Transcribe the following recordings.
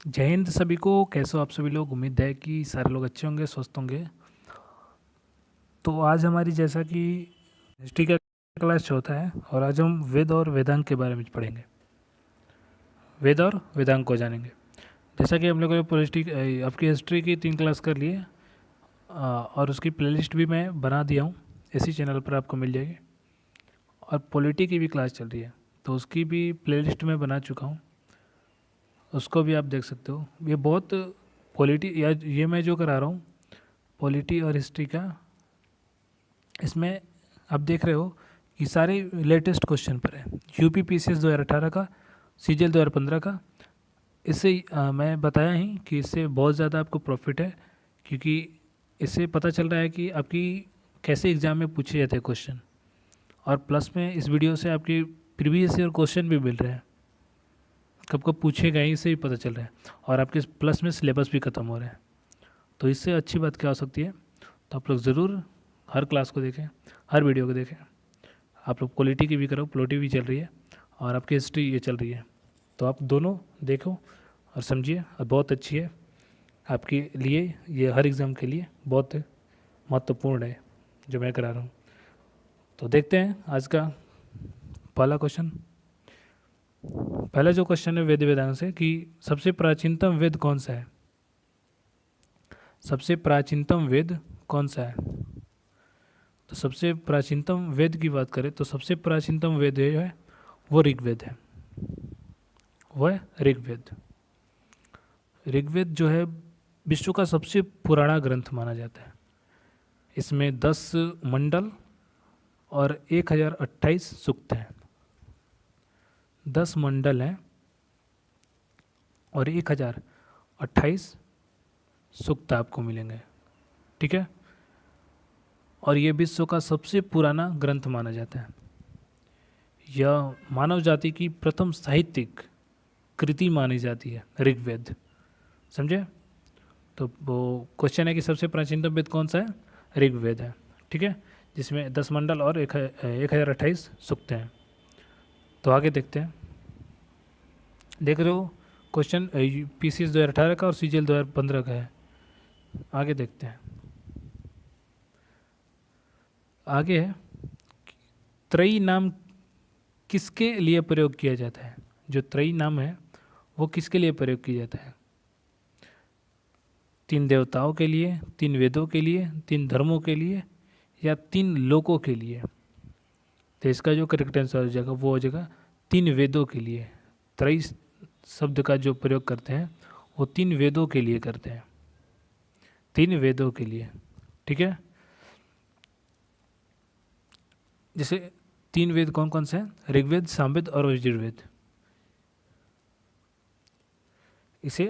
जय हिंद सभी को। कैसे हो आप सभी लोग? उम्मीद है कि सारे लोग अच्छे होंगे, स्वस्थ होंगे। तो आज हमारी जैसा कि हिस्ट्री का क्लास होता है और आज हम वेद और वेदांग के बारे में पढ़ेंगे। वेद और वेदांग को जानेंगे। जैसा कि हम लोगों ने पॉलिटिक आपकी हिस्ट्री की 3 क्लास कर लिए और उसकी प्लेलिस्ट भी मैं बना दिया हूँ, इसी चैनल पर आपको मिल जाएगी। और पॉलिटी की भी क्लास चल रही है तो उसकी भी प्लेलिस्ट मैं बना चुका हूँ, उसको भी आप देख सकते हो। ये बहुत पॉलिटी या ये मैं जो करा रहा हूँ पॉलिटी और हिस्ट्री का, इसमें आप देख रहे हो कि सारे लेटेस्ट क्वेश्चन पर है। यूपी पीसीएस 2018 का, सीजीएल 2015 का। इससे मैं बताया ही कि इससे बहुत ज़्यादा आपको प्रॉफिट है, क्योंकि इससे पता चल रहा है कि आपकी कैसे एग्ज़ाम में पूछे जाते हैं क्वेश्चन। और प्लस में इस वीडियो से आपकी प्रीवियस ईयर क्वेश्चन भी मिल रहे हैं, कब कब पूछे गए इससे भी पता चल रहा है। और आपके प्लस में सिलेबस भी ख़त्म हो रहा है, तो इससे अच्छी बात क्या हो सकती है। तो आप लोग ज़रूर हर क्लास को देखें, हर वीडियो को देखें। आप लोग पॉलिटी की भी करो, पॉलिटी भी चल रही है और आपकी हिस्ट्री ये चल रही है, तो आप दोनों देखो और समझिए। और बहुत अच्छी है आपके लिए, ये हर एग्ज़ाम के लिए बहुत महत्वपूर्ण है जो मैं करा रहा हूँ। तो देखते हैं आज का पहला क्वेश्चन। पहला जो क्वेश्चन है वेद वेदांग से कि सबसे प्राचीनतम वेद कौन सा है। सबसे प्राचीनतम वेद कौन सा है? तो सबसे प्राचीनतम वेद की बात करें तो सबसे प्राचीनतम वेद जो है वो ऋग्वेद है। वो है ऋग्वेद। ऋग्वेद जो है विश्व का सबसे पुराना ग्रंथ माना जाता है। इसमें 10 मंडल और 1028 सूक्त हैं। 10 मंडल हैं और 1028 सूक्त आपको मिलेंगे, ठीक है। और ये विश्व का सबसे पुराना ग्रंथ माना जाता है। यह मानव जाति की प्रथम साहित्यिक कृति मानी जाती है ऋग्वेद, समझे। तो वो क्वेश्चन है कि सबसे प्राचीनतम वेद कौन सा है? ऋग्वेद है, ठीक है, जिसमें 10 मंडल और 1028 सूक्त हैं। तो आगे देखते हैं। देख रहे हो क्वेश्चन पीसीएस 2018 का और सीजीएल 2015 का है। आगे देखते हैं। आगे है त्रयी नाम किसके लिए प्रयोग किया जाता है। जो त्रयी नाम है वो किसके लिए प्रयोग किया जाता है? 3 देवताओं के लिए, 3 वेदों के लिए, 3 धर्मों के लिए, या 3 लोकों के लिए। तो इसका जो करेक्ट आंसर हो जाएगा वो हो जाएगा 3 वेदों के लिए। त्रयी शब्द का जो प्रयोग करते हैं वो 3 वेदों के लिए करते हैं, 3 वेदों के लिए, ठीक है। जैसे 3 वेद कौन कौन से हैं? ऋग्वेद, सामवेद और यजुर्वेद। इसे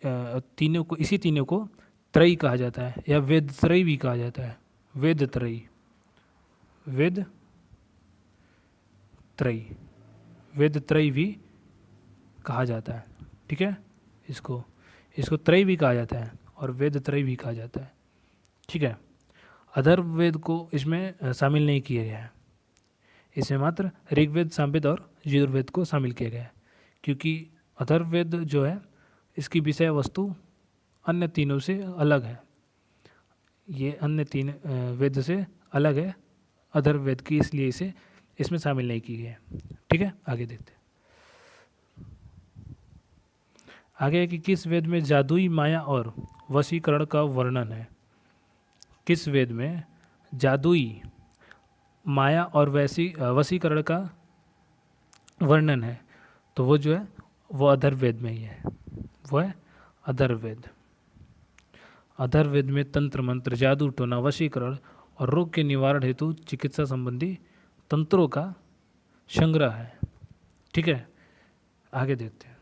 तीनों को, इसी तीनों को त्रयी कहा जाता है या वेद त्रयी भी कहा जाता है। वेद त्रयी, वेद त्रयी, वेद त्रयी भी कहा जाता है, ठीक है। इसको इसको त्रयी भी कहा जाता है और वेद त्रयी भी कहा जाता है, ठीक है। अथर्ववेद को इसमें शामिल नहीं किया गया है। इसमें मात्र ऋग्वेद, सामवेद और यजुर्वेद को शामिल किया गया है, क्योंकि अथर्ववेद जो है इसकी विषय वस्तु अन्य तीनों से अलग है। ये अन्य 3 वेद से अलग है अथर्ववेद की, इसलिए इसे इसमें शामिल नहीं की गई है, ठीक है। आगे देखते हैं। आगे है कि किस वेद में जादुई माया और वशीकरण का वर्णन है। किस वेद में जादुई माया और वशीकरण का वर्णन है? तो वो जो है वो अथर्ववेद में ही है, वो है अथर्ववेद। अथर्ववेद में तंत्र मंत्र, जादू टोना, वशीकरण और रोग के निवारण हेतु चिकित्सा संबंधी तंत्रों का संग्रह है, ठीक है। आगे देखते हैं।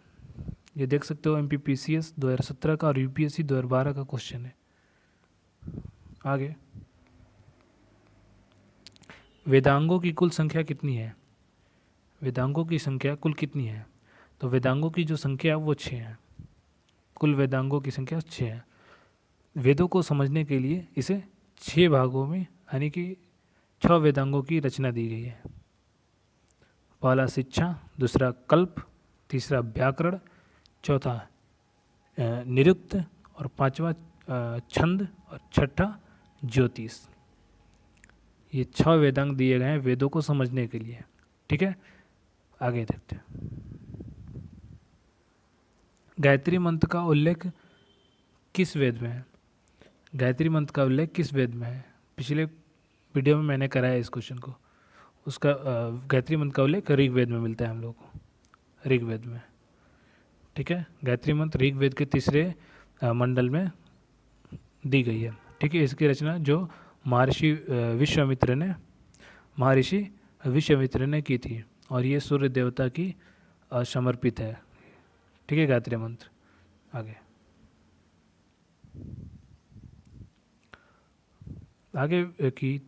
ये देख सकते हो MPPCS 2017 का और UPSC 2012 का क्वेश्चन है। आगे, वेदांगों की कुल संख्या कितनी है? वेदांगों की संख्या कुल कितनी है? तो वेदांगों की जो संख्या है वो 6 है। कुल वेदांगों की संख्या 6 है। वेदों को समझने के लिए इसे 6 भागों में यानी कि 6 वेदांगों की रचना दी गई है। पहला शिक्षा, दूसरा कल्प, तीसरा व्याकरण, चौथा निरुक्त और पांचवा छंद और छठा ज्योतिष। ये 6 वेदांग दिए गए हैं वेदों को समझने के लिए। ठीक है, आगे देखते हैं। गायत्री मंत्र का उल्लेख किस वेद में है? गायत्री मंत्र का उल्लेख किस वेद में है? पिछले वीडियो में मैंने कराया इस क्वेश्चन को। उसका गायत्री मंत्र का उल्लेख ऋग्वेद में मिलता है हम लोग को, ऋग्वेद में। ठीक है, गायत्री मंत्र ऋग्वेद के तीसरे मंडल में दी गई है। ठीक है, इसकी रचना जो महर्षि विश्वामित्र ने की थी और ये सूर्य देवता की समर्पित है। ठीक है, गायत्री मंत्र। आगे की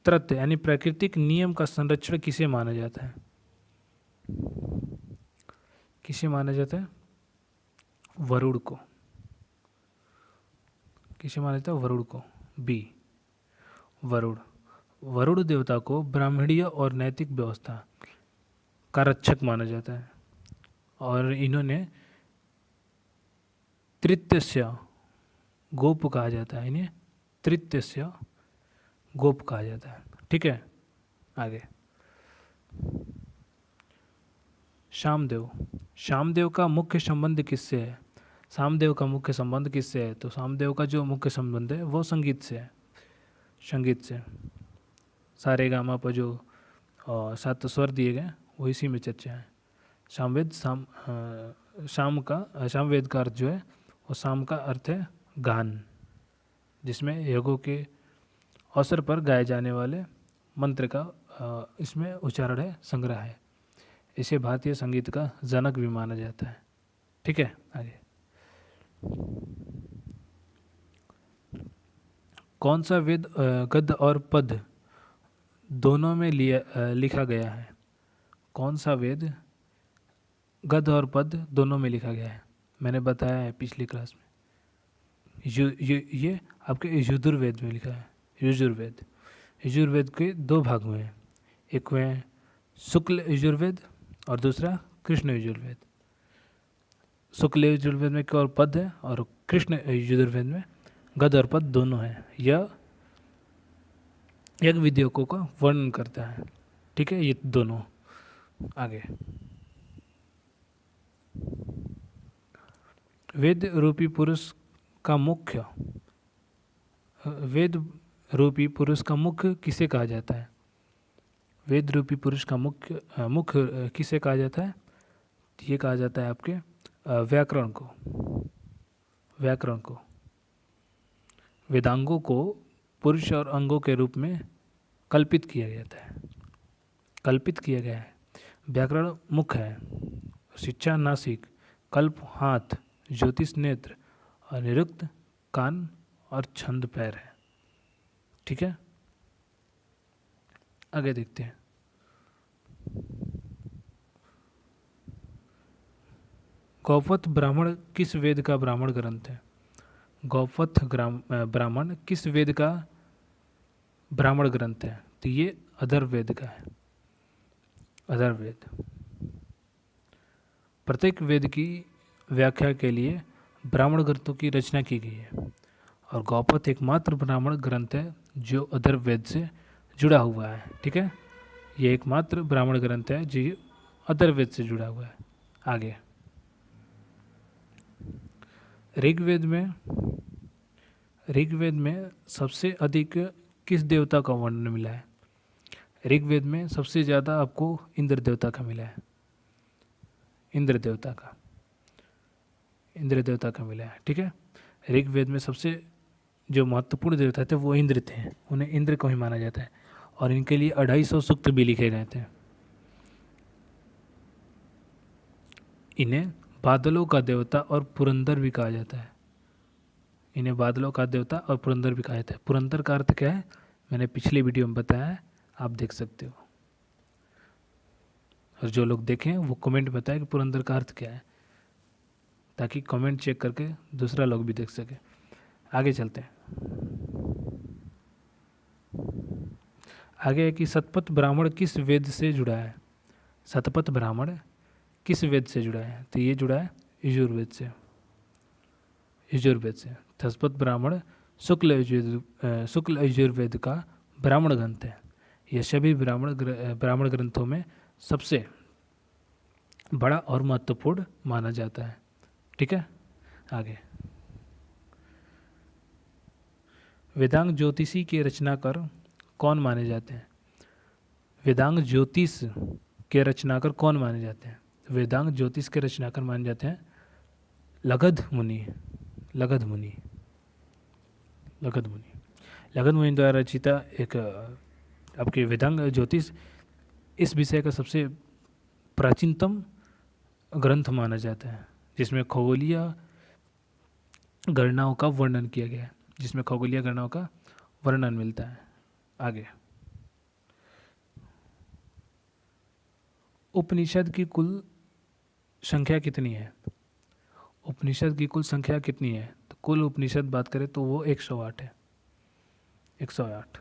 तृतीय यानी प्राकृतिक नियम का संरक्षण किसे माना जाता है? किसे माना जाता है? वरुण को। किसे माना जाता है? वरुण को। बी, वरुण देवता को ब्राह्मणीय और नैतिक व्यवस्था का रक्षक माना जाता है और इन्होंने तृतीय गोप कहा जाता है। इन्हें तृतीय गोप कहा जाता है। ठीक है, आगे शामदेव का मुख्य संबंध किससे है? सामदेव का मुख्य संबंध किससे है? तो सामदेव का जो मुख्य संबंध है वो संगीत से है। संगीत से सारे गामा पर जो 7 स्वर दिए गए वो इसी में चर्चा है। सामवेद का अर्थ जो है वो शाम का अर्थ है गान, जिसमें यज्ञों के अवसर पर गाए जाने वाले मंत्र का इसमें उच्चारण है, संग्रह है। इसे भारतीय संगीत का जनक भी माना जाता है। ठीक है, आगे कौन सा वेद गद्य और पद दोनों में लिखा गया है? कौन सा वेद गद्य और पद दोनों में लिखा गया है? मैंने बताया है पिछली क्लास में। ये आपके यजुर्वेद में लिखा है। यजुर्वेद के 2 भाग हुए हैं, एक हुए शुक्ल यजुर्वेद और दूसरा कृष्ण यजुर्वेद। शुक्ल यजुर्वेद में केवल पद है और कृष्ण यजुर्वेद में गद्य और पद दोनों हैं। यह यज्ञ विधियों का वर्णन करता है। ठीक है, ये दोनों। आगे वेद रूपी पुरुष का मुख्य किसे कहा जाता है? वेद रूपी पुरुष का मुख्य किसे कहा जाता है? ये कहा जाता है आपके व्याकरण को। वेदांगों को पुरुष और अंगों के रूप में कल्पित किया गया है। व्याकरण मुख है, शिक्षा नासिक, कल्प हाथ, ज्योतिष नेत्र और निरुक्त कान और छंद पैर है। ठीक है, आगे देखते हैं। गौवत्थ ब्राह्मण किस वेद का ब्राह्मण ग्रंथ है? गौवत्थ ब्राह्मण किस वेद का ब्राह्मण ग्रंथ है? तो ये अथर्ववेद का है। अथर्ववेद। प्रत्येक वेद की व्याख्या के लिए ब्राह्मण ग्रंथों की रचना की गई है और गौवत्थ एकमात्र ब्राह्मण ग्रंथ है जो अथर्ववेद से जुड़ा हुआ है। ठीक है, ये एकमात्र ब्राह्मण ग्रंथ है जो अथर्ववेद से जुड़ा हुआ है। आगे ऋग्वेद में सबसे अधिक किस देवता का वर्णन मिला है? ऋग्वेद में सबसे ज़्यादा आपको इंद्र देवता का मिला है। इंद्र देवता का मिला है। ठीक है, ऋग्वेद में सबसे जो महत्वपूर्ण देवता थे वो इंद्र थे। उन्हें इंद्र को ही माना जाता है और इनके लिए 250 सूक्त भी लिखे गए थे। इन्हें बादलों का देवता और पुरंदर भी कहा जाता है। पुरंदर का अर्थ क्या है मैंने पिछली वीडियो में बताया है, आप देख सकते हो। और जो लोग देखें वो कमेंट बताएं कि पुरंदर का अर्थ क्या है, ताकि कमेंट चेक करके दूसरा लोग भी देख सके। आगे चलते हैं। आगे है कि शतपथ ब्राह्मण किस वेद से जुड़ा है? शतपथ ब्राह्मण किस वेद से जुड़ा है? तो ये जुड़ा है यजुर्वेद से, यजुर्वेद से। धस्पत ब्राह्मण शुक्ल यजुर्वेद का ब्राह्मण ग्रंथ है। यह सभी ब्राह्मण ग्रंथों में सबसे बड़ा और महत्वपूर्ण माना जाता है। ठीक है, आगे। वेदांग ज्योतिषी के रचनाकार कौन माने जाते हैं? वेदांग ज्योतिष के रचनाकार कौन माने जाते हैं? वेदांग ज्योतिष के रचनाकार माने जाते हैं लगध मुनि। लगध मुनि द्वारा रचित एक आपके वेदांग ज्योतिष इस विषय का सबसे प्राचीनतम ग्रंथ माना जाता है, जिसमें खगोलीय गणनाओं का वर्णन किया गया है, जिसमें खगोलीय गणनाओं का वर्णन मिलता है। आगे, उपनिषद की कुल संख्या कितनी है? उपनिषद की कुल संख्या कितनी है? तो कुल उपनिषद बात करें तो वो 108 है। 108।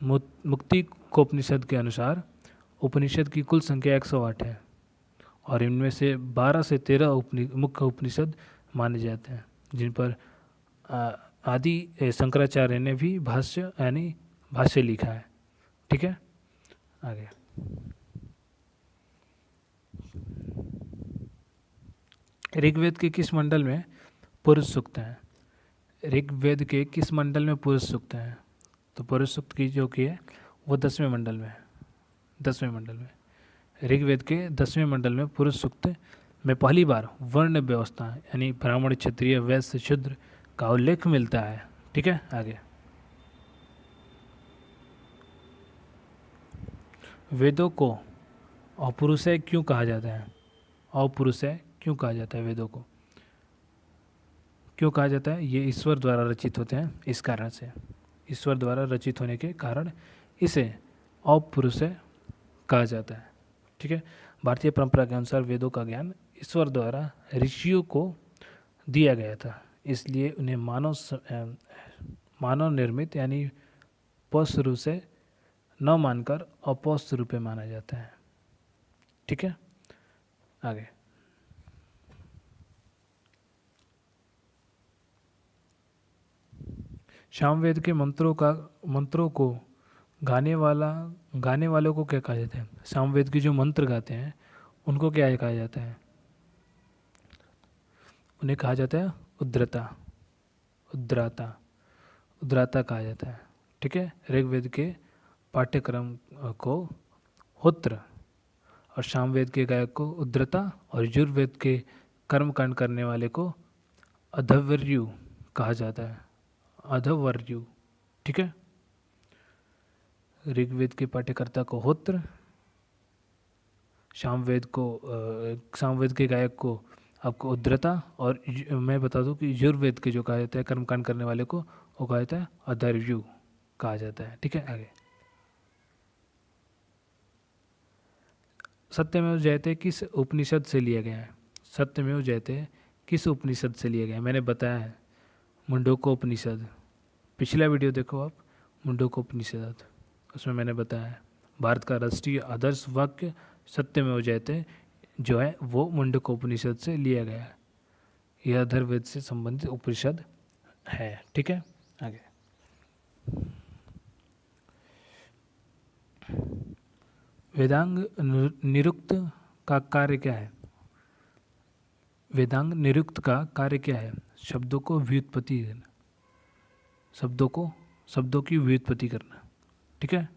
मुक्ति कोपनिषद के अनुसार उपनिषद की कुल संख्या 108 है और इनमें से 12 से 13 मुख्य उपनिषद माने जाते हैं, जिन पर आदि शंकराचार्य ने भी भाष्य लिखा है। ठीक है, आगे। ऋग्वेद के किस मंडल में पुरुष सूक्त है? ऋग्वेद के किस मंडल में पुरुष सूक्त है? तो पुरुष सूक्त की जो की है वो 10वें मंडल में है। 10वें मंडल में, ऋग्वेद के 10वें मंडल में पुरुष सूक्त में पहली बार वर्ण व्यवस्था यानी ब्राह्मण, क्षत्रिय, वैश्य, शूद्र का उल्लेख मिलता है। ठीक है, आगे। वेदों को अपौरुषेय क्यों कहा जाता है? अपौरुषेय क्यों कहा जाता है? वेदों को क्यों कहा जाता है? ये ईश्वर द्वारा रचित होते हैं, इस कारण से। ईश्वर द्वारा रचित होने के कारण इसे अपौरुषेय कहा जाता है। ठीक है, भारतीय परंपरा के अनुसार वेदों का ज्ञान ईश्वर द्वारा ऋषियों को दिया गया था, इसलिए उन्हें मानव निर्मित यानी पौष रूप से न मानकर अपौष रूप में माना जाता है। ठीक है, आगे। सामवेद के मंत्रों को गाने वालों को क्या कहा जाता है? सामवेद के जो मंत्र गाते हैं उनको क्या कहा जाता है? उन्हें कहा जाता है उद्राता कहा जाता है। ठीक है, ऋग्वेद के पाठ्यक्रम को होत्र और सामवेद के गायक को उद्रता और यजुर्वेद के कर्मकांड करने वाले को अधवर्यु कहा जाता है। अधवर्यु। ठीक है, ऋग्वेद के पाठ्यकर्ता को होत्र, सामवेद के गायक को आपको उद्रता, और मैं बता दूं कि यजुर्वेद के जो कहा जाता है कर्मकांड करने वाले को वो कहा जाता है अधर्व्यु कहा जाता है। ठीक है, आगे। सत्यमेव जयते किस उपनिषद से लिया गया है? सत्यमेव जयते किस उपनिषद से लिया गया है? मैंने बताया है मुंडकोपनिषद। पिछला वीडियो देखो आप, मुंडकोपनिषद, उसमें मैंने बताया है भारत का राष्ट्रीय आदर्श वाक्य सत्यमेव जयते जो है वो मुंडकोपनिषद से लिया गया है। यह अथर्ववेद से संबंधित उपनिषद है। ठीक है, आगे। वेदांग निरुक्त का कार्य क्या है? वेदांग निरुक्त का कार्य क्या है? शब्दों को व्युत्पत्ति करना, शब्दों की व्युत्पत्ति करना। ठीक है,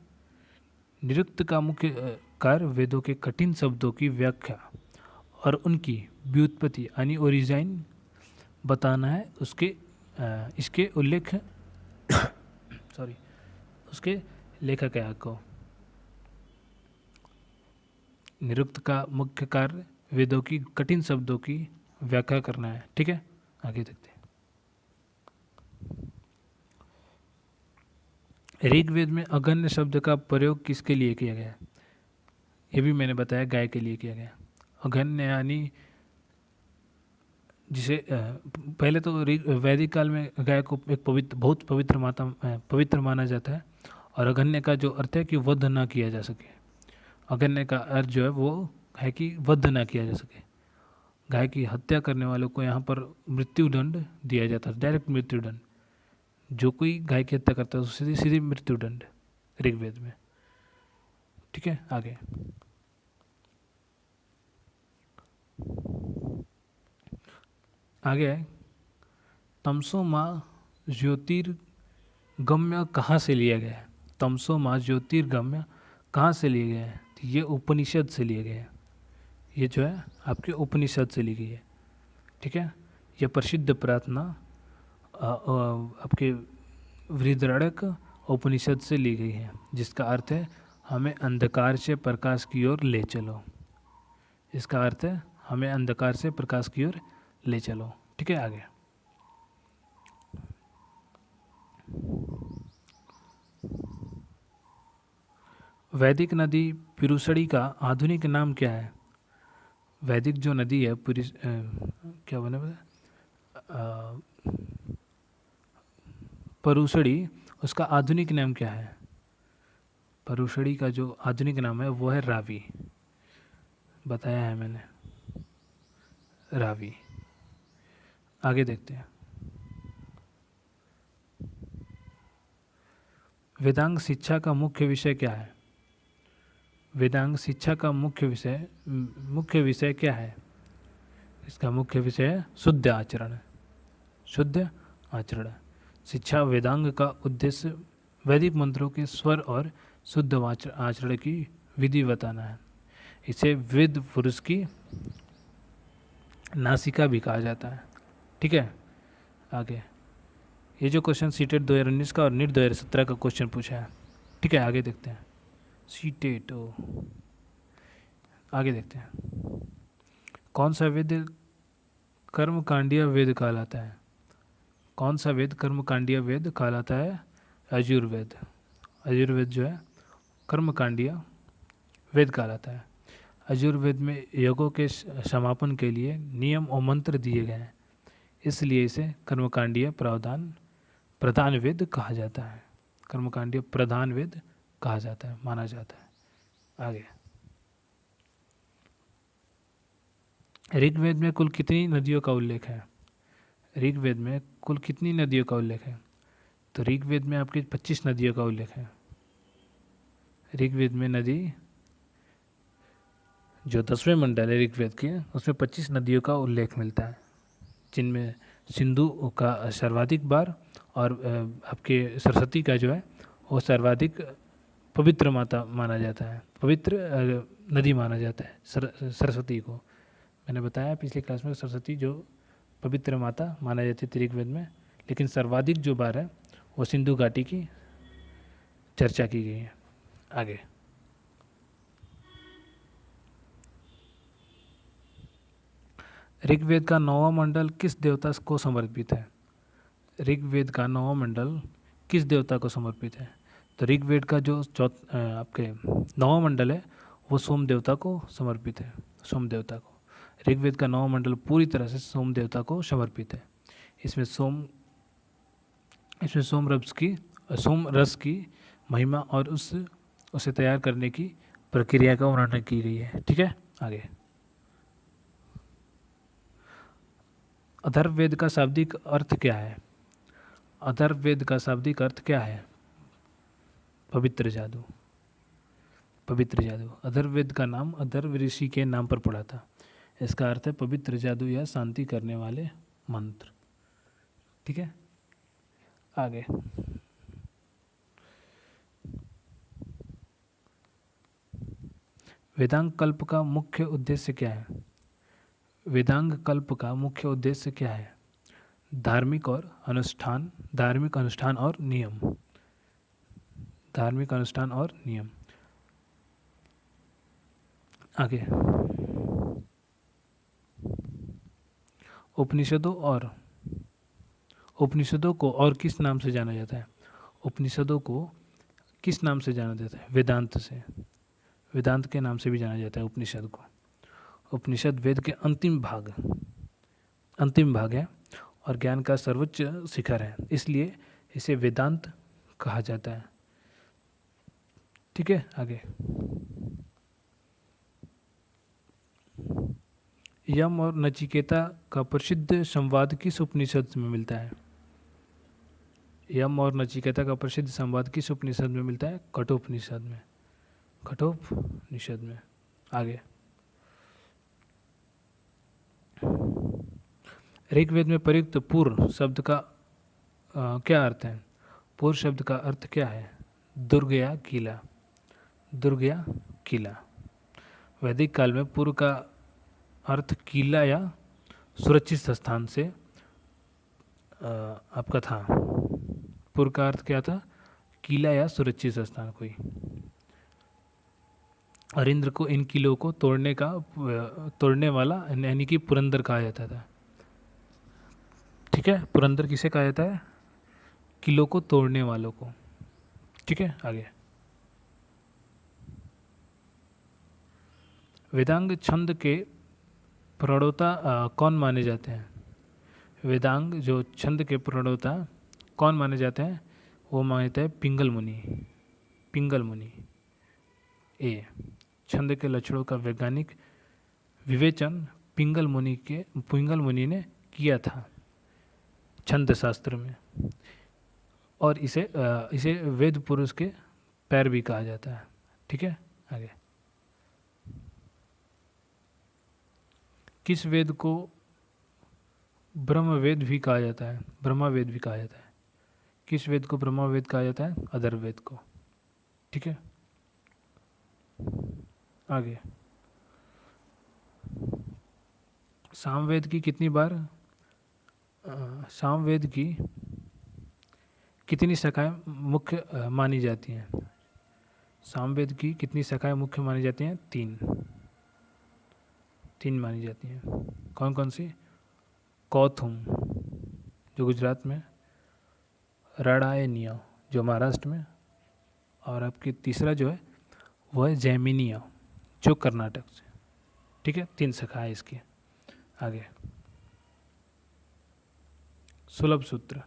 निरुक्त का मुख्य कार्य वेदों के कठिन शब्दों की व्याख्या और उनकी व्युत्पत्ति यानी ओरिजिन बताना है। इसके उल्लेख उसके लेखक है को। निरुक्त का मुख्य कार्य वेदों की कठिन शब्दों की व्याख्या करना है। ठीक है, आगे देखते हैं। ऋग्वेद में अगन्य शब्द का प्रयोग किसके लिए किया गया? ये भी मैंने बताया, गाय के लिए किया गया। अगन्य यानी जिसे पहले तो वैदिक काल में गाय को एक बहुत पवित्र माना जाता है, और अगन्य का जो अर्थ है कि वध ना किया जा सके। अगन्य का अर्थ जो है वो है कि वध ना किया जा सके। गाय की हत्या करने वालों को यहाँ पर मृत्युदंड दिया जाता है, डायरेक्ट मृत्युदंड। जो कोई गाय की हत्या करता है उसे सीधी सीधी मृत्युदंड ऋग्वेद में। ठीक है, आगे आगे है तमसो माँ ज्योतिर्गम्य कहाँ से लिया गया है? तमसो माँ ज्योतिर्गम्य कहाँ से लिए गए हैं? तो ये उपनिषद से लिए गए हैं। ये जो है आपके उपनिषद से ली गई है। ठीक है, यह प्रसिद्ध प्रार्थना आपके वृहदारण्यक उपनिषद से ली गई है, जिसका अर्थ है हमें अंधकार से प्रकाश की ओर ले चलो। इसका अर्थ है हमें अंधकार से प्रकाश की ओर ले चलो। ठीक है, आगे वैदिक नदी पुरुषड़ी का आधुनिक नाम क्या है? वैदिक जो नदी है क्या बने परुषड़ी, उसका आधुनिक नाम क्या है? परुषड़ी का जो आधुनिक नाम है वो है रावी। बताया है मैंने, रावी। आगे देखते हैं। वेदांग शिक्षा का मुख्य विषय क्या है? वेदांग शिक्षा का मुख्य विषय क्या है? इसका मुख्य विषय है शुद्ध आचरण। शुद्ध आचरण। शिक्षा वेदांग का उद्देश्य वैदिक मंत्रों के स्वर और शुद्ध आचरण की विधि बताना है। इसे वेद पुरुष की नासिका भी कहा जाता है। ठीक है, आगे ये जो क्वेश्चन सीटेट 2019 का और नीट 2017 का क्वेश्चन पूछा है। ठीक है, आगे देखते हैं। सीटेट आगे देखते हैं। कौन सा वेद कर्मकांडीय वेद कहलाता है? कौन सा वेद कर्मकांडीय वेद कहलाता है? यजुर्वेद। यजुर्वेद जो है कर्मकांडीय वेद कहलाता है। यजुर्वेद में यज्ञों के समापन के लिए नियम और मंत्र दिए गए हैं, इसलिए इसे कर्मकांडीय प्रधान वेद कहा जाता है। कर्मकांडीय प्रधान वेद कहा जाता है, माना जाता है। आगे ऋग्वेद में कुल कितनी नदियों का उल्लेख है? ऋग्वेद में कुल कितनी नदियों का उल्लेख है? तो ऋग्वेद में आपकी 25 नदियों का उल्लेख है। ऋग्वेद में नदी जो 10वें मंडल है ऋग्वेद के, उसमें 25 नदियों का उल्लेख मिलता है, जिनमें सिंधु का सर्वाधिक बार और आपके सरस्वती का जो है वो सर्वाधिक पवित्र माता माना जाता है, पवित्र नदी माना जाता है सरस्वती को। मैंने बताया पिछले क्लास में सरस्वती जो पवित्र माता माना जाती है ऋग्वेद में, लेकिन सर्वाधिक जो बार है वो सिंधु घाटी की चर्चा की गई है। आगे ऋग्वेद का 9वां मंडल किस देवता को समर्पित है? ऋग्वेद का 9वां मंडल किस देवता को समर्पित है? तो ऋग्वेद का जो आपके 9वां मंडल है वो सोम देवता को समर्पित है। सोम देवता को ऋग्वेद का 9वां मंडल पूरी तरह से सोम देवता को समर्पित है। इसमें सोम रस की महिमा और उसे तैयार करने की प्रक्रिया का वर्णन की गई है। ठीक है, आगे अथर्ववेद का शाब्दिक अर्थ क्या है? अथर्ववेद का शाब्दिक अर्थ क्या है? पवित्र जादू। पवित्र जादू। अथर्ववेद का नाम अथर्व ऋषि के नाम पर पड़ा था। इसका अर्थ है पवित्र जादू या शांति करने वाले मंत्र। ठीक है, आगे वेदांग कल्प का मुख्य उद्देश्य क्या है? वेदांग कल्प का मुख्य उद्देश्य क्या है? धार्मिक अनुष्ठान और नियम। धार्मिक अनुष्ठान और नियम। आगे उपनिषदों को और किस नाम से जाना जाता है? उपनिषदों को किस नाम से जाना जाता है? वेदांत से। वेदांत के नाम से भी जाना जाता है उपनिषद को। उपनिषद वेद के अंतिम भाग है और ज्ञान का सर्वोच्च शिखर है, इसलिए इसे वेदांत कहा जाता है। ठीक है, आगे यम और नचिकेता का प्रसिद्ध संवाद किस उपनिषद में मिलता है? यम और नचिकेता का प्रसिद्ध संवाद किस उपनिषद में मिलता है? कठोपनिषद में। कठोपनिषद में। आगे, ऋग्वेद में प्रयुक्त पूर्व शब्द का क्या अर्थ है? पूर्व शब्द का अर्थ क्या है? दुर्ग या किला। दुर्ग या किला। वैदिक काल में पूर्व का अर्थ किला या सुरक्षित स्थान से आपका था। पूर्व का अर्थ क्या था? किला या सुरक्षित स्थान कोई। और इंद्र को इन किलों को तोड़ने वाला यानी कि पुरंदर कहा जाता था। ठीक है, पुरंदर किसे कहा जाता है? किलों को तोड़ने वालों को। ठीक है, आगे, वेदांग छंद के प्रणोता कौन माने जाते हैं? वेदांग जो छंद के प्रणोता कौन माने जाते हैं? वो मानते हैं पिंगल मुनि। पिंगल मुनि। ए, छंद के लक्षणों का वैज्ञानिक विवेचन पिंगल मुनि ने किया था छंद शास्त्र में। और इसे वेद पुरुष के पैर भी कहा जाता है। ठीक है, आगे, किस वेद को ब्रह्मवेद भी कहा जाता है? ब्रह्मवेद भी कहा जाता है। किस वेद को ब्रह्मवेद कहा जाता है? अथर्ववेद को। ठीक है, आगे, सामवेद की कितनी शाखाएं मुख्य मानी जाती हैं? सामवेद की कितनी शाखाएं मुख्य मानी जाती हैं? 3 मानी जाती हैं। कौन कौन सी? कौथुम जो गुजरात में, रडायनीय जो महाराष्ट्र में, और आपकी तीसरा जो है वो है जैमिनीय जो कर्नाटक से। ठीक है, 3 शाखा है इसकी। आगे, सुलभ सूत्र।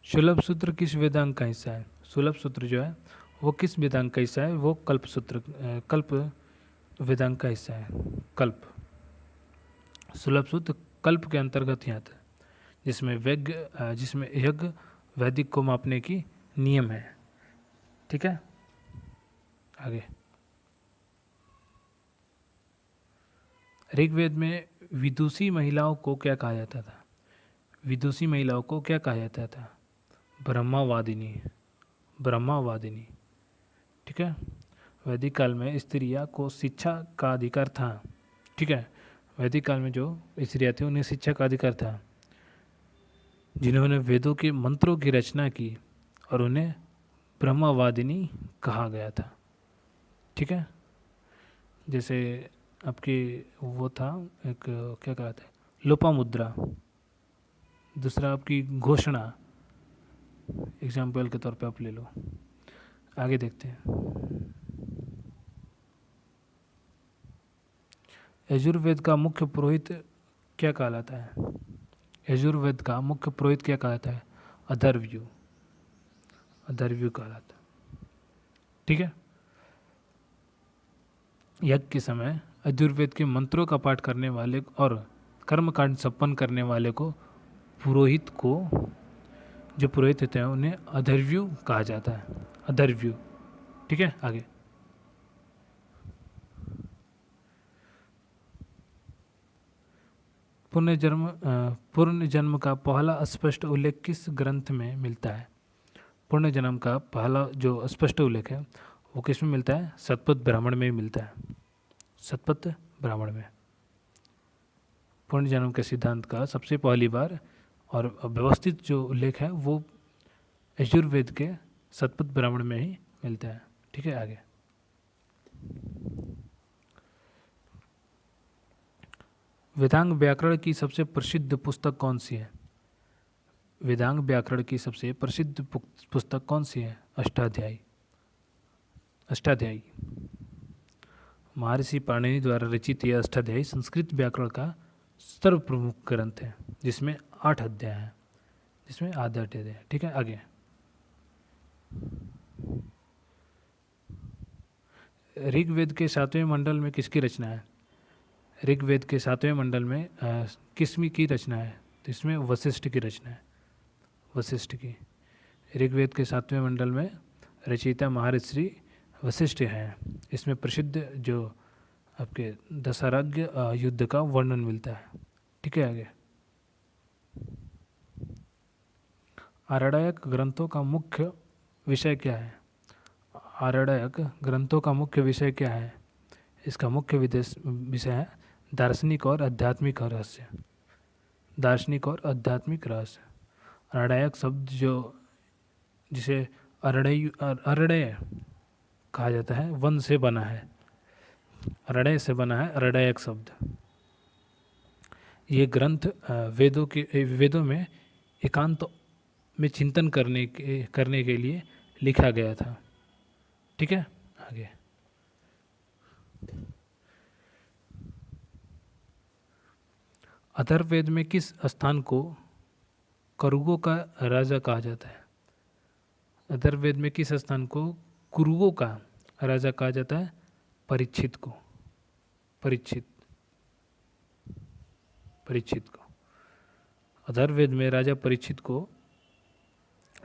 सुलभ सूत्र किस वेदांग का हिस्सा है? सुलभ सूत्र जो है वो किस वेदांग का हिस्सा है? वो कल्प वेदांग का हिस्सा है। कल्प। सुलभ सूत्र कल्प के अंतर्गत ही आता है, जिसमें यज्ञ वैदिक को मापने की नियम है। ठीक है, आगे, ऋग्वेद में विदुषी महिलाओं को क्या कहा जाता था? विदुषी महिलाओं को क्या कहा जाता था? ब्रह्मवादिनी। ब्रह्मवादिनी। ठीक है, वैदिक काल में स्त्रियां को शिक्षा का अधिकार था। ठीक है, वैदिक काल में जो स्त्रियां थी उन्हें शिक्षा का अधिकार था, जिन्होंने वेदों के मंत्रों की रचना की, और उन्हें ब्रह्मवादिनी कहा गया था। ठीक है, जैसे आपके वो था एक, क्या कहते हैं, लोपामुद्रा। दूसरा आपकी घोषणा, एग्जाम्पल के तौर पे आप ले लो। आगे देखते हैं, यजुर्वेद का मुख्य पुरोहित क्या कहलाता है? यजुर्वेद का मुख्य पुरोहित क्या कहलाता है? अथर्वयु। अथर्वयु कहलाता है। ठीक है, यज्ञ के समय यजुर्वेद के मंत्रों का पाठ करने वाले और कर्मकांड संपन्न करने वाले को जो पुरोहित होते हैं उन्हें अथर्वयु कहा जाता है। अथर्वयु। ठीक है, आगे, पुनर्जन्म का पहला स्पष्ट उल्लेख किस ग्रंथ में मिलता है? पुनर्जन्म का पहला जो स्पष्ट उल्लेख है वो किस में मिलता है? शतपथ ब्राह्मण में मिलता है। शतपथ ब्राह्मण में पुनर्जन्म के सिद्धांत का सबसे पहली बार और व्यवस्थित जो उल्लेख है वो यजुर्वेद के शतपथ ब्राह्मण में ही मिलता है। ठीक है, आगे, वेदांग व्याकरण की सबसे प्रसिद्ध पुस्तक कौन सी है? वेदांग व्याकरण की सबसे प्रसिद्ध पुस्तक कौन सी है? अष्टाध्यायी। अष्टाध्यायी। महर्षि पाणिनि द्वारा रचित यह अष्टाध्यायी संस्कृत व्याकरण का सर्वप्रमुख ग्रंथ है, जिसमें 8 अध्याय हैं, जिसमें आधे अध्याय। ठीक है, आगे, ऋग्वेद के 7वें मंडल में किसकी रचना है? ऋग्वेद के 7वें मंडल में किसमी की रचना है? तो इसमें वशिष्ठ की रचना है, वशिष्ठ की। ऋग्वेद के 7वें मंडल में रचयिता महर्षि वशिष्ठ हैं। इसमें प्रसिद्ध जो आपके दशरथ युद्ध का वर्णन मिलता है। ठीक है, आगे आरण्यक ग्रंथों का मुख्य विषय क्या है? आरण्यक ग्रंथों का मुख्य विषय क्या है? इसका मुख्य विषय है दार्शनिक और आध्यात्मिक रहस्य। दार्शनिक और आध्यात्मिक रहस्य। आरण्यक शब्द जो जिसे अरण्य कहा जाता है, वन से बना है, अरण्य से बना है अरण्यक शब्द। ये ग्रंथ वेदों में एकांत में चिंतन करने के लिए लिखा गया था। ठीक है, आगे अथर्ववेद में किस स्थान को करुगों का राजा कहा जाता है? अथर्ववेद में किस स्थान को कुरुओं का राजा कहा जाता है? परीक्षित को। परीक्षित को अथर्ववेद में राजा परीक्षित को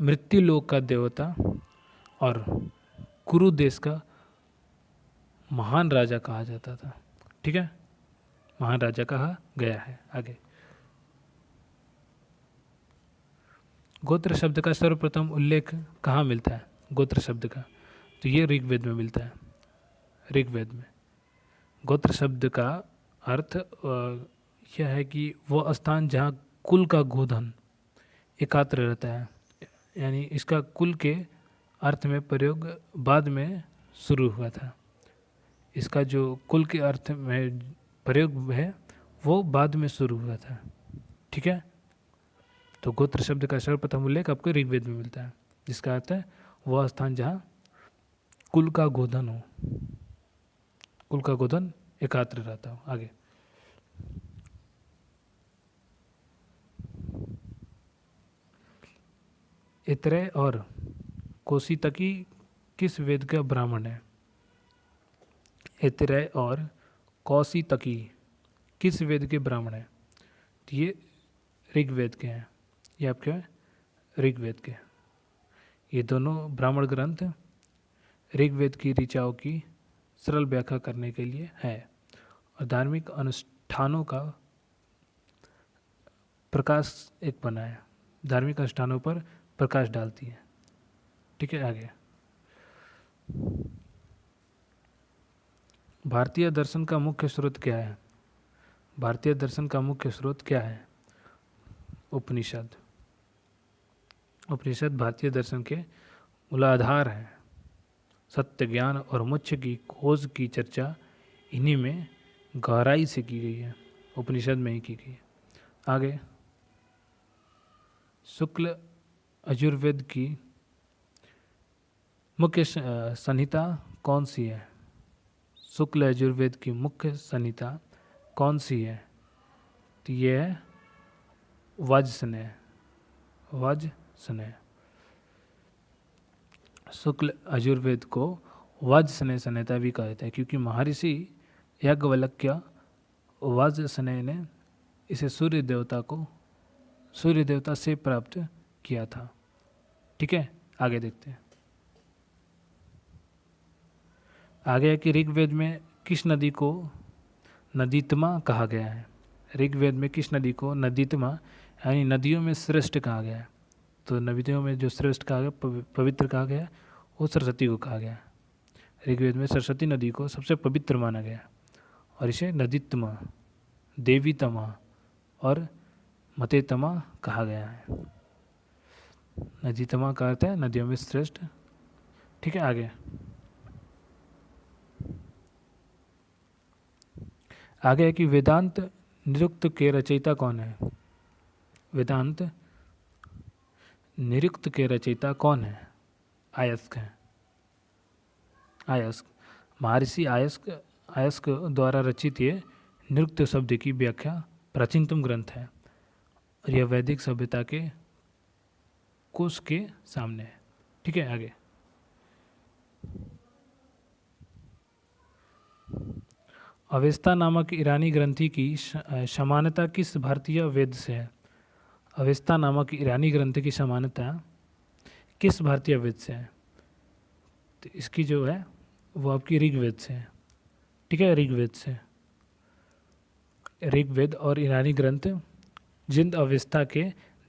मृत्यु लोक का देवता और कुरु देश का महान राजा कहा जाता था। ठीक है, महान राजा कहा गया है। आगे गोत्र शब्द का सर्वप्रथम उल्लेख कहाँ मिलता है? गोत्र शब्द का, तो ये ऋग्वेद में मिलता है। ऋग्वेद में गोत्र शब्द का अर्थ यह है कि वह स्थान जहाँ कुल का गोधन एकात्र रहता है, यानी इसका कुल के अर्थ में प्रयोग बाद में शुरू हुआ था। इसका जो कुल के अर्थ में प्रयोग है वो बाद में शुरू हुआ था। ठीक है, तो गोत्र शब्द का सर्वप्रथम उल्लेख आपको ऋग्वेद में मिलता है, जिसका अर्थ है वह स्थान जहाँ कुल का गोधन हो, कुल का गोधन एकात्र रहता हो। आगे इतरे और कौशितकी किस वेद का ब्राह्मण है? इतरे और कौशितकी किस वेद के ब्राह्मण है? तो ये ऋग्वेद के हैं। ये आपके ऋग्वेद के। ये दोनों ब्राह्मण ग्रंथ ऋग्वेद की ऋचाओं की सरल व्याख्या करने के लिए है और धार्मिक अनुष्ठानों का प्रकाश एक बना है, धार्मिक अनुष्ठानों पर प्रकाश डालती है। ठीक है, आगे भारतीय दर्शन का मुख्य स्रोत क्या है? भारतीय दर्शन का मुख्य स्रोत क्या है? उपनिषद। उपनिषद भारतीय दर्शन के मूलाधार हैं। सत्य, ज्ञान और मोक्ष की खोज की चर्चा इन्हीं में गहराई से की गई है, उपनिषद में ही की गई है। आगे शुक्ल यजुर्वेद की मुख्य संहिता कौन सी है? शुक्ल यजुर्वेद की मुख्य संहिता कौन सी है? तो ये है वाजस्नेय। वाजस्नेय। शुक्ल यजुर्वेद को वाजस्नेय संहिता भी कहा जाता है, क्योंकि महर्षि याज्ञवल्क्य वाजस्नेय ने इसे सूर्य देवता से प्राप्त किया था। ठीक है, आगे देखते हैं। आगे है कि ऋग्वेद में किस नदी को नदीतमा कहा गया है? ऋग्वेद में किस नदी को नदीतमा यानी नदियों में श्रेष्ठ कहा गया है? तो नदियों में जो श्रेष्ठ कहा गया, पवित्र कहा गया, वो सरस्वती को कहा गया। ऋग्वेद में सरस्वती नदी को सबसे पवित्र माना गया और इसे नदीतमा, देवीतमा और मतेतमा कहा गया है। नदीतमा का अर्थ है नदियों में श्रेष्ठ। ठीक है, आगे है कि वेदांत निरुक्त के रचयिता कौन है? वेदांत निरुक्त के रचयिता कौन है? आयस्क है। आयस्क, महर्षि आयस्क द्वारा रचित ये निरुक्त शब्द की व्याख्या प्राचीनतम ग्रंथ है और यह वैदिक सभ्यता के कोश के सामने है। ठीक है, आगे अवेस्ता नामक ईरानी ग्रंथि की समानता किस भारतीय वेद से है? अवेस्ता नामक ईरानी ग्रंथ की समानता किस भारतीय वेद से है? तो इसकी जो है वो आपकी ऋग्वेद से है। ठीक है, ऋग्वेद से। ऋग्वेद और ईरानी ग्रंथ जिन अवेस्ता के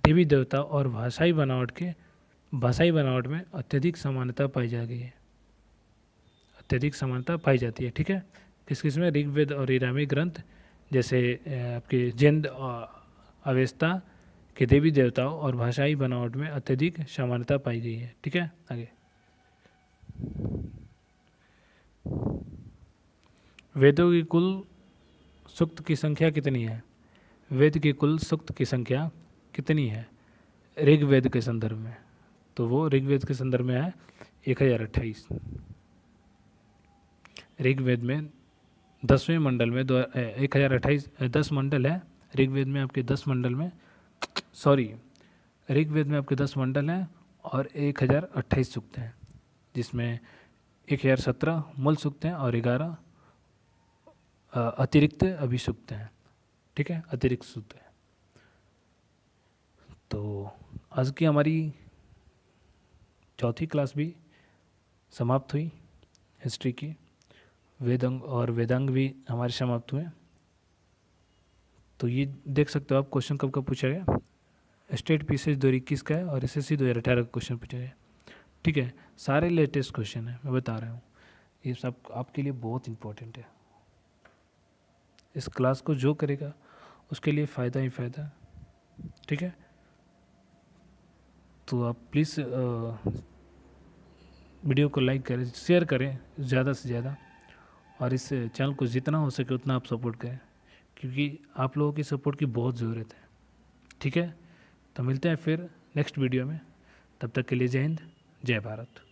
देवी देवता और भाषाई बनावट में अत्यधिक समानता पाई जा गई है, अत्यधिक समानता पाई जाती है। ठीक है, किस किस में? ऋग्वेद और ईरानी ग्रंथ जैसे आपके जैन अवेस्ता के देवी देवताओं और भाषाई बनावट में अत्यधिक समानता पाई गई है। ठीक है, आगे। वेदों की कुल सूक्त की संख्या कितनी है? वेद की कुल सूक्त की संख्या कितनी है ऋग्वेद के संदर्भ में? तो वो ऋग्वेद के संदर्भ में है 1028। ऋग्वेद में 10वें मंडल में 1028 10 मंडल है ऋग्वेद में आपके 10 मंडल में, सॉरी, ऋग्वेद में आपके 10 मंडल हैं और 1028 सूक्त हैं, जिसमें 1017 मूल सूक्त हैं और 11 अतिरिक्त अभिसूक्त हैं। ठीक है, अतिरिक्त सूक्त है। तो आज की हमारी चौथी क्लास भी समाप्त हुई हिस्ट्री की। वेदांग और वेदांग भी हमारे समाप्त हुए। तो ये देख सकते हो आप क्वेश्चन कब कब पूछा गया। स्टेट पीसेज 2021 का है और SSC 2018 का क्वेश्चन पूछा गया। ठीक है, सारे लेटेस्ट क्वेश्चन है, मैं बता रहा हूँ। ये सब आपके लिए बहुत इम्पोर्टेंट है। इस क्लास को जो करेगा उसके लिए फ़ायदा ही फ़ायदा। ठीक है, तो आप प्लीज़ वीडियो को लाइक करें, शेयर करें ज़्यादा से ज़्यादा, और इस चैनल को जितना हो सके उतना आप सपोर्ट करें, क्योंकि आप लोगों की सपोर्ट की बहुत ज़रूरत है। ठीक है, तो मिलते हैं फिर नेक्स्ट वीडियो में। तब तक के लिए जय हिंद, जय भारत।